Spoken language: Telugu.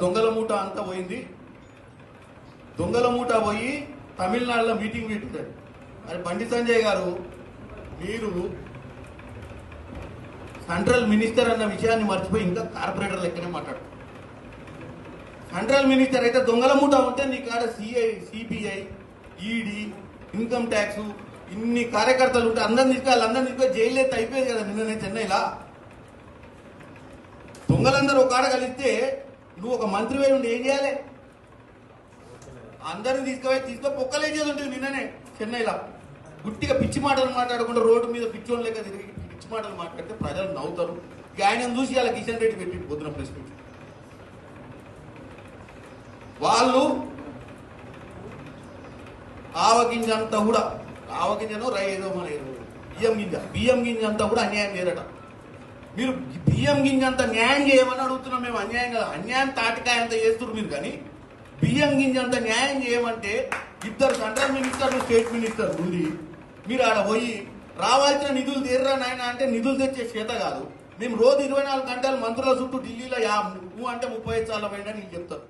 దొంగల మూట అంతా పోయింది. దొంగల మూట పోయి తమిళనాడులో మీటింగ్ పెట్టారు. అది బండి సంజయ్ గారు, మీరు సెంట్రల్ మినిస్టర్ అన్న విషయాన్ని మర్చిపోయి ఇంకా కార్పొరేటర్ లెక్కనే మాట్లాడు. సెంట్రల్ మినిస్టర్ అయితే దొంగల మూట ఉంటే నీ కాడ సిబిఐ, ఈడీ, ఇన్కమ్ ట్యాక్స్ ఇన్ని కార్యకర్తలు ఉంటే అందరిని తీసుకొని జైలు ఎత్తి అయిపోయేది కదా. నిన్ననే చెన్నైలా దొంగలందరూ ఒక కాడ కలిస్తే నువ్వు ఒక మంత్రి పోయి ఉండి ఏం చేయాలి? అందరిని తీసుకొని పొక్కలేసేది ఉంటుంది. నిన్ననే చెన్నైలో గుట్టిగా పిచ్చి మాటలు మాట్లాడకుండా రోడ్డు మీద పిచ్చోళ్ళు లెక్క తిరిగి పిచ్చి మాటలు మాట్లాడితే ప్రజలు నవ్వుతారు. ఆయన చూసి అలా కిషన్ రెడ్డి పెట్టి పొద్దున ప్రెస్ మీట్ వాళ్ళు ఆవగింజంతా కూడా ఆవగింజను ఏదో మన బియ్యం గింజ అంతా కూడా అన్యాయం చేయరట. మీరు బియ్యం గింజ అంతా న్యాయం చేయమని అడుగుతున్నాం మేము. అన్యాయం కదా, అన్యాయం తాటికాయ అంతా చేస్తున్నారు మీరు. కానీ బియ్యం గింజ అంతా న్యాయం చేయమంటే ఇద్దరు సెంట్రల్ మినిస్టర్లు, స్టేట్ మినిస్టర్ ఉంది. మీరు ఆడ పోయి రావాల్సిన నిధులు తీర్రా నాయన అంటే నిధులు తెచ్చే చేత కాదు. మేము రోజు 24 గంటలు మంత్రుల చుట్టూ ఢిల్లీలో నువ్వు అంటే 35 సార్లు పోయినా నీకు చెప్తారు.